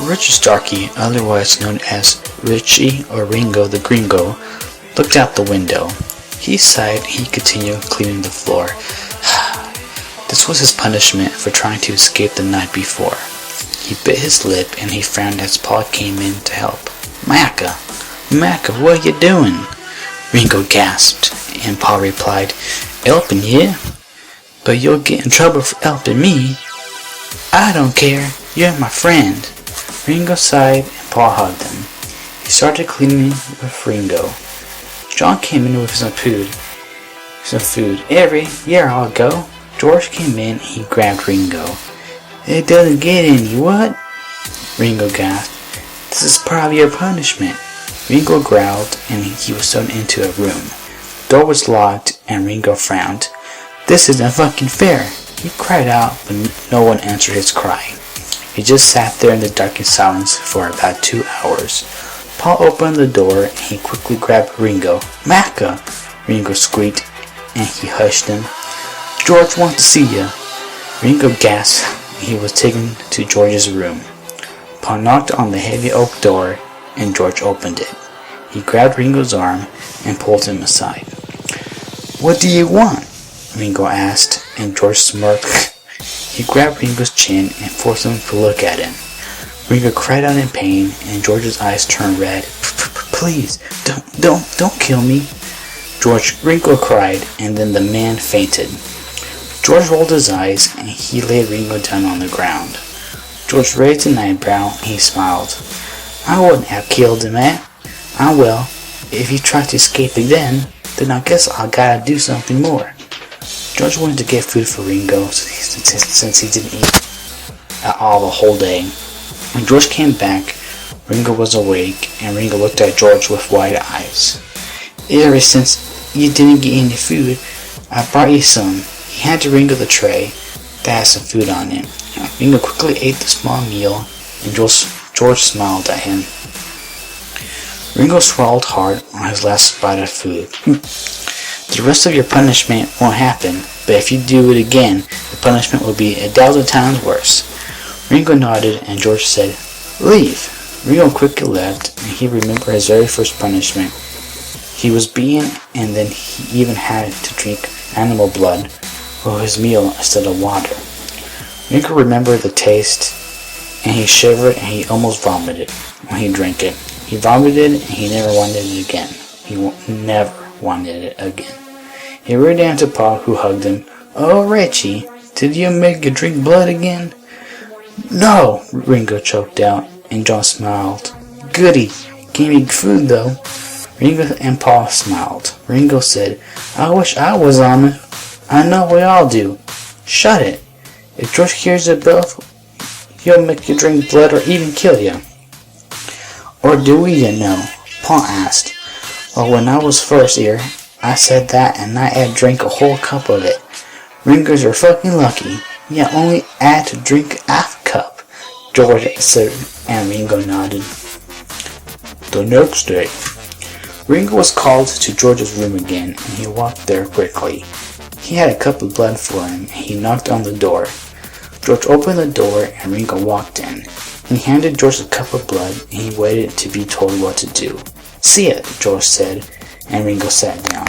Richard Starkey, otherwise known as Richie or Ringo the Gringo, looked out the window. He sighed and he continued cleaning the floor. This was his punishment for trying to escape the night before. He bit his lip and he frowned as Paul came in to help. Macca, what are you doing? Ringo gasped, and Paul replied, Helping you? But you'll get in trouble for helping me. I don't care, you're my friend. Ringo sighed and Paul hugged him. He started cleaning with Ringo. John came in with some food. Here I'll go. George came in and he grabbed Ringo. It doesn't get any, what? Ringo gasped. This is part of your punishment. Ringo growled and he was thrown into a room. The door was locked and Ringo frowned. This isn't fucking fair. He cried out, but no one answered his cry. He just sat there in the darkened silence for about 2 hours. Paul opened the door and he quickly grabbed Ringo. Macca! Ringo squeaked and he hushed him. George wants to see you. Ringo gasped and he was taken to George's room. Paul knocked on the heavy oak door and George opened it. He grabbed Ringo's arm and pulled him aside. What do you want? Ringo asked, and George smirked. He grabbed Ringo's chin and forced him to look at him. Ringo cried out in pain, and George's eyes turned red. Please, don't kill me. Ringo cried, and then the man fainted. George rolled his eyes, and he laid Ringo down on the ground. George raised an eyebrow, and he smiled. I wouldn't have killed him, eh? I will. If he tried to escape again, then I guess I gotta do something more. George wanted to get food for Ringo since he didn't eat at all the whole day. When George came back, Ringo was awake, and Ringo looked at George with wide eyes. Ever since you didn't get any food, I brought you some. He handed Ringo the tray that had some food on it. Ringo quickly ate the small meal, and George smiled at him. Ringo swallowed hard on his last bite of food. The rest of your punishment won't happen, but if you do it again, the punishment will be 1,000 times worse. Ringo nodded, and George said, Leave. Ringo quickly left, and he remembered his very first punishment. He was beaten, and then he even had to drink animal blood for his meal instead of water. Ringo remembered the taste, and he shivered, and he almost vomited when he drank it. He vomited, and he never wanted it again. He never wanted it again. He ran down to Paul, who hugged him. Oh, Richie, did you make you drink blood again? No, Ringo choked out, and John smiled. Goody, gave me food though. Ringo and Paul smiled. Ringo said, I wish I was on it. I know we all do. Shut it. If George hears it both, he'll make you drink blood or even kill you. Or do we, you know? Paul asked. Well, when I was first here, I said that and I had drank a whole cup of it. Ringos are fucking lucky. You only had to drink half a cup, George said, and Ringo nodded. The next day, Ringo was called to George's room again, and he walked there quickly. He had a cup of blood for him, and he knocked on the door. George opened the door, and Ringo walked in. He handed George a cup of blood, and he waited to be told what to do. See it, George said, and Ringo sat down.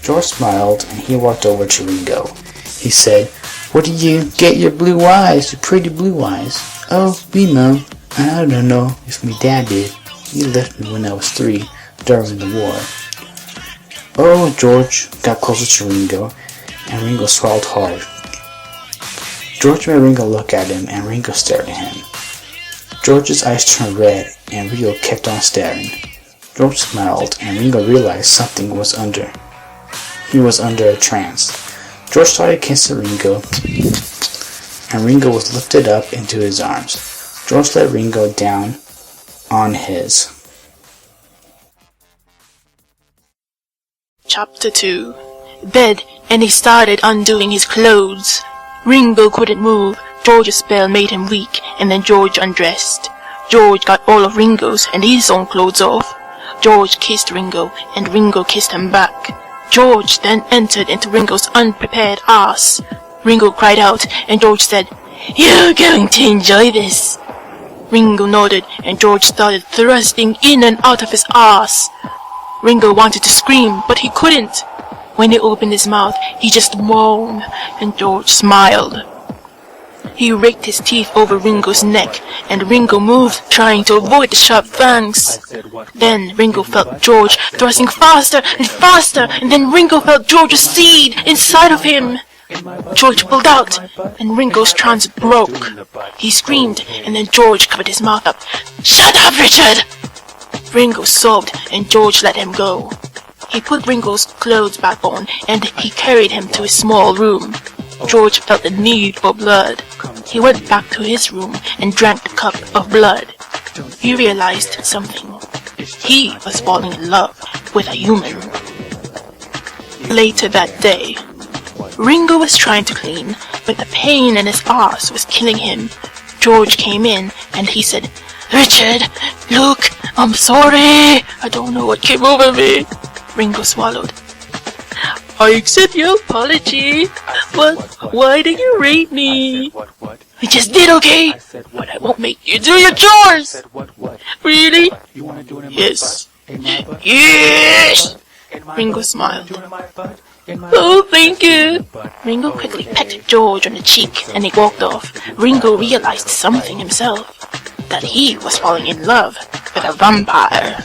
George smiled, and he walked over to Ringo. He said, Where did you get your blue eyes, your pretty blue eyes? Oh, me, Mom. I don't know if me dad did. He left me when I was 3, during the war. Oh, George got closer to Ringo, and Ringo swallowed hard. George made Ringo look at him, and Ringo stared at him. George's eyes turned red, and Ringo kept on staring. George smiled, and Ringo realized something was under. He was under a trance. George started kissing Ringo, and Ringo was lifted up into his arms. George let Ringo down on his. Chapter 2. Bed, and he started undoing his clothes. Ringo couldn't move. George's spell made him weak, and then George undressed. George got all of Ringo's and his own clothes off. George kissed Ringo, and Ringo kissed him back. George then entered into Ringo's unprepared ass. Ringo cried out, and George said, You're going to enjoy this. Ringo nodded, and George started thrusting in and out of his arse. Ringo wanted to scream, but he couldn't. When he opened his mouth, he just moaned, and George smiled. He raked his teeth over Ringo's neck, and Ringo moved, trying to avoid the sharp fangs. Then Ringo felt George thrusting faster and faster, and then Ringo felt George's seed inside of him. George pulled out, and Ringo's trance broke. He screamed, and then George covered his mouth up. "Shut up, Richard!" Ringo sobbed, and George let him go. He put Ringo's clothes back on, and he carried him to his small room. George felt the need for blood. He went back to his room and drank the cup of blood. He realized something. He was falling in love with a human. Later that day, Ringo was trying to clean, but the pain in his arse was killing him. George came in, and he said, "Richard, look, I'm sorry. I don't know what came over me." Ringo swallowed. "I accept your apology, but why do you rape me?" "I just did, okay? But I won't make you do your chores." "Really?" "Yes." "Yes!" Ringo smiled. "Oh, thank you." Ringo quickly pecked George on the cheek, and he walked off. Ringo realized something himself, that he was falling in love with a vampire.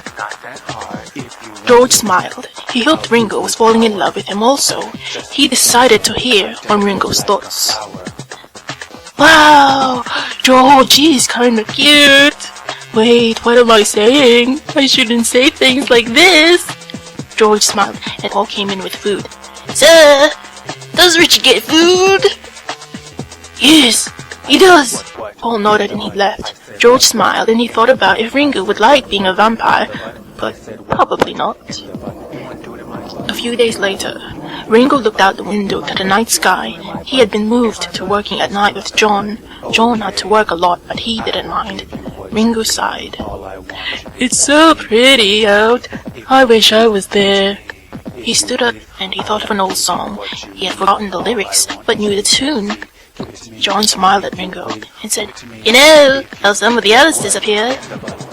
George smiled. He hoped Ringo was falling in love with him also. He decided to hear on Ringo's thoughts. "Wow, George is kinda cute. Wait, what am I saying? I shouldn't say things like this." George smiled, and Paul came in with food. "Sir, does Richard get food?" "Yes, he does." Paul nodded and he left. George smiled and he thought about if Ringo would like being a vampire, but probably not. A few days later, Ringo looked out the window to the night sky. He had been moved to working at night with John. John had to work a lot, but he didn't mind. Ringo sighed. "It's so pretty out. I wish I was there." He stood up and he thought of an old song. He had forgotten the lyrics, but knew the tune. John smiled at Ringo and said, "You know how some of the others disappear?"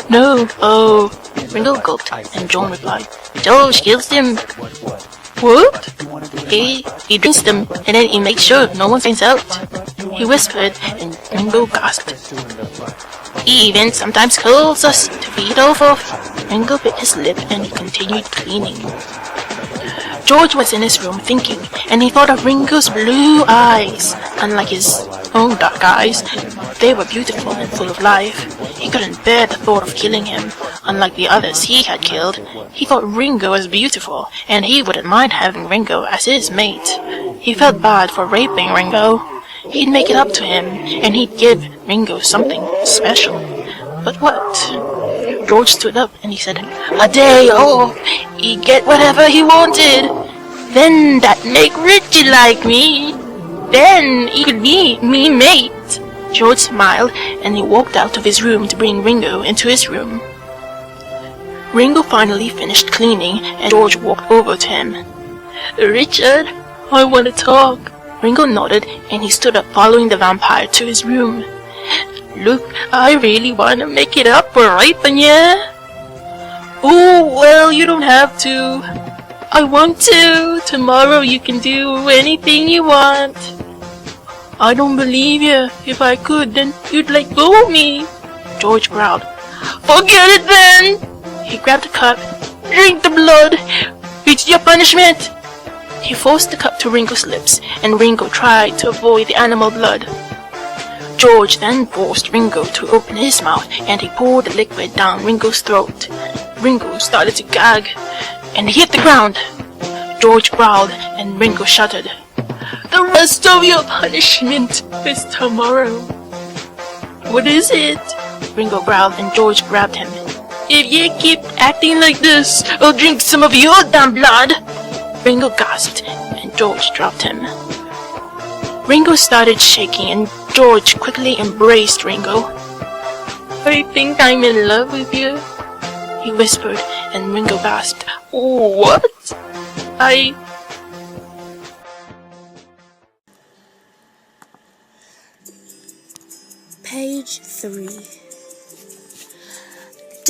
"No, oh." Ringo gulped, and John replied, "George kills them." "What?" He drinks them, and then he makes sure no one finds out." He whispered, and Ringo gasped. "He even sometimes calls us to feed off of." Ringo bit his lip, and he continued cleaning. George was in his room thinking, and he thought of Ringo's blue eyes. Unlike his own dark eyes, they were beautiful and full of life. He couldn't bear the thought of killing him. Unlike the others he had killed, he thought Ringo was beautiful, and he wouldn't mind having Ringo as his mate. He felt bad for raping Ringo. He'd make it up to him, and he'd give Ringo something special. But what? George stood up and he said, "A day off, he'd get whatever he wanted. Then that make Richard like me. Then he could be me mate." George smiled and he walked out of his room to bring Ringo into his room. Ringo finally finished cleaning and George walked over to him. "Richard, I want to talk." Ringo nodded and he stood up following the vampire to his room. "Look, I really want to make it up for raping ya." "Oh, well, you don't have to." "I want to. Tomorrow you can do anything you want." "I don't believe you. If I could, then you'd let go of me." George growled. "Forget it then." He grabbed the cup. "Drink the blood. It's your punishment." He forced the cup to Ringo's lips, and Ringo tried to avoid the animal blood. George then forced Ringo to open his mouth, and he poured the liquid down Ringo's throat. Ringo started to gag, and he hit the ground. George growled, and Ringo shuddered. "The rest of your punishment is tomorrow." "What is it?" Ringo growled, and George grabbed him. "If you keep acting like this, I'll drink some of your damn blood." Ringo gasped, and George dropped him. Ringo started shaking, and George quickly embraced Ringo. "I think I'm in love with you," he whispered, and Ringo gasped. "What?" Page 3.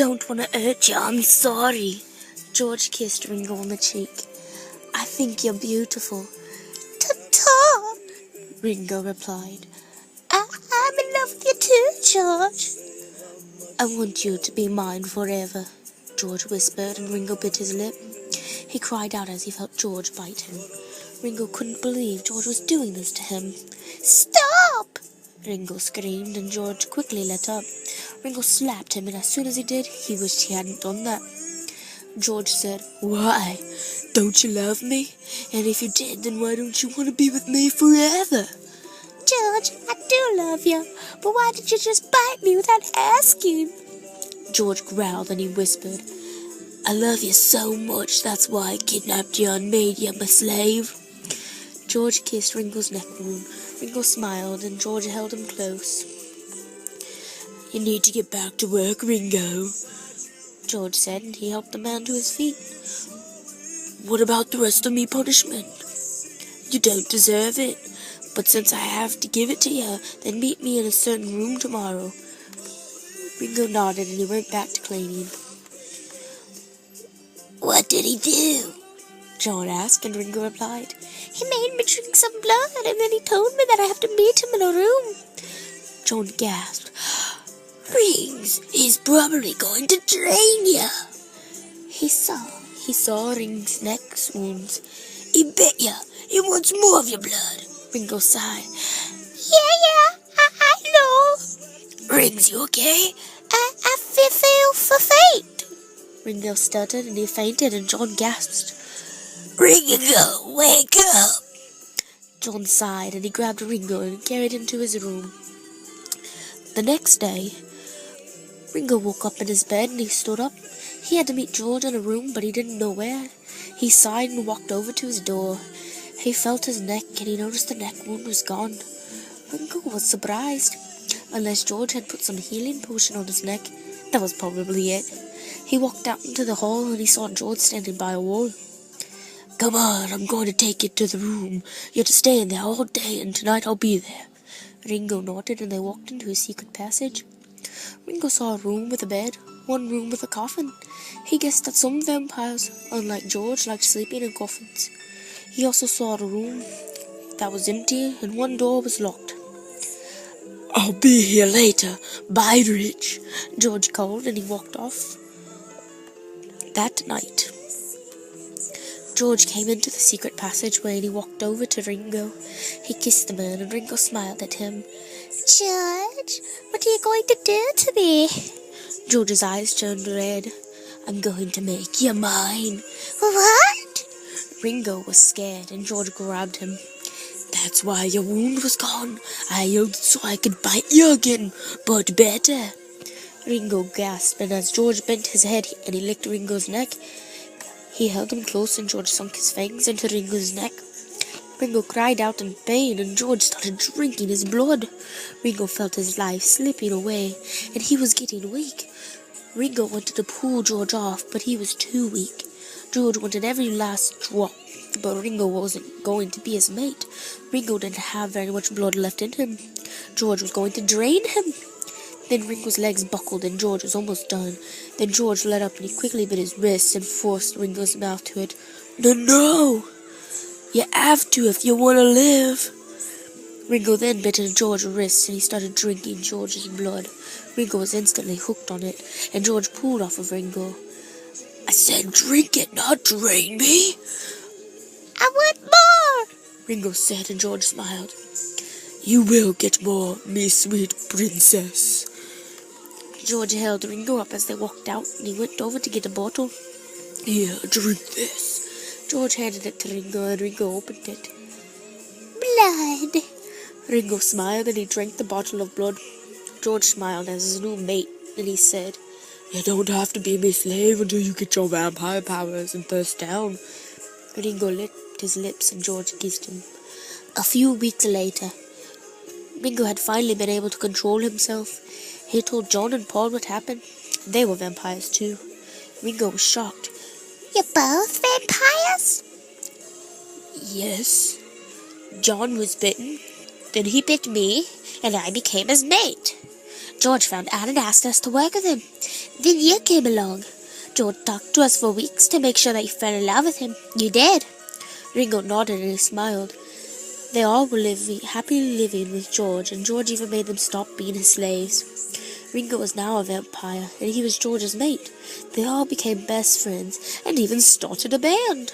don't want to hurt you. I'm sorry. George kissed Ringo on the cheek. I think you're beautiful. Ta-ta, Ringo replied. I'm in love with you too, George. I want you to be mine forever, George whispered, and Ringo bit his lip. He cried out as he felt George bite him. Ringo couldn't believe George was doing this to him. Stop! Ringo screamed, and George quickly let up. Ringo slapped him, and as soon as he did, he wished he hadn't done that. George said, Why? Don't you love me? And if you did, then why don't you want to be with me forever? George, I do love you, but why did you just bite me without asking? George growled, and he whispered, I love you so much, that's why I kidnapped you and made you my slave. George kissed Ringo's neck wound. Ringo smiled, and George held him close. You need to get back to work, Ringo, George said, and he helped the man to his feet. What about the rest of me punishment? You don't deserve it, but since I have to give it to you, then meet me in a certain room tomorrow. Ringo nodded, and he went back to cleaning. What did he do? John asked, and Ringo replied, He made me drink some blood, and then he told me that I have to meet him in a room. John gasped. Rings, he's probably going to drain you. He saw Ring's neck wounds. He bit you. He wants more of your blood. Ringo sighed. Yeah, I know. Rings, you okay? I feel for faint. Ringo stuttered, and he fainted, and John gasped. Ringo, wake up! John sighed, and he grabbed Ringo and carried him to his room. The next day, Ringo woke up in his bed, and he stood up. He had to meet George in a room, but he didn't know where. He sighed and walked over to his door. He felt his neck, and he noticed the neck wound was gone. Ringo was surprised. Unless George had put some healing potion on his neck, that was probably it. He walked out into the hall, and he saw George standing by a wall. Come on, I'm going to take you to the room. You have to stay in there all day, and tonight I'll be there. Ringo nodded, and they walked into a secret passage. Ringo saw a room with a bed, one room with a coffin. He guessed that some vampires, unlike George, liked sleeping in coffins. He also saw a room that was empty, and one door was locked. I'll be here later. Bye, Rich, George called, and he walked off. That night, George came into the secret passageway, and he walked over to Ringo. He kissed the man, and Ringo smiled at him. George, what are you going to do to me? George's eyes turned red. I'm going to make you mine. What? Ringo was scared, and George grabbed him. That's why your wound was gone. I healed so I could bite you again, but better. Ringo gasped, and as George bent his head and he licked Ringo's neck, he held him close, and George sunk his fangs into Ringo's neck. Ringo cried out in pain, and George started drinking his blood. Ringo felt his life slipping away, and he was getting weak. Ringo wanted to pull George off, but he was too weak. George wanted every last drop, but Ringo wasn't going to be his mate. Ringo didn't have very much blood left in him. George was going to drain him. Then Ringo's legs buckled, and George was almost done. Then George let up, and he quickly bit his wrist and forced Ringo's mouth to it. No! You have to if you want to live. Ringo then bit into George's wrist, and he started drinking George's blood. Ringo was instantly hooked on it, and George pulled off of Ringo. I said drink it, not drain me. I want more, Ringo said, and George smiled. You will get more, me sweet princess. George held Ringo up as they walked out, and he went over to get a bottle. Here, drink this. George handed it to Ringo, and Ringo opened it. Blood. Ringo smiled, and he drank the bottle of blood. George smiled as his new mate, and he said, You don't have to be my slave until you get your vampire powers and thirst down. Ringo licked his lips, and George kissed him. A few weeks later, Ringo had finally been able to control himself. He told John and Paul what happened. They were vampires too. Ringo was shocked. You're both vampires? Yes. John was bitten. Then he bit me, and I became his mate. George found out and asked us to work with him. Then you came along. George talked to us for weeks to make sure that you fell in love with him. You did." Ringo nodded and he smiled. They all were happily living with George, and George even made them stop being his slaves. Ringo was now a vampire, and he was George's mate. They all became best friends, and even started a band.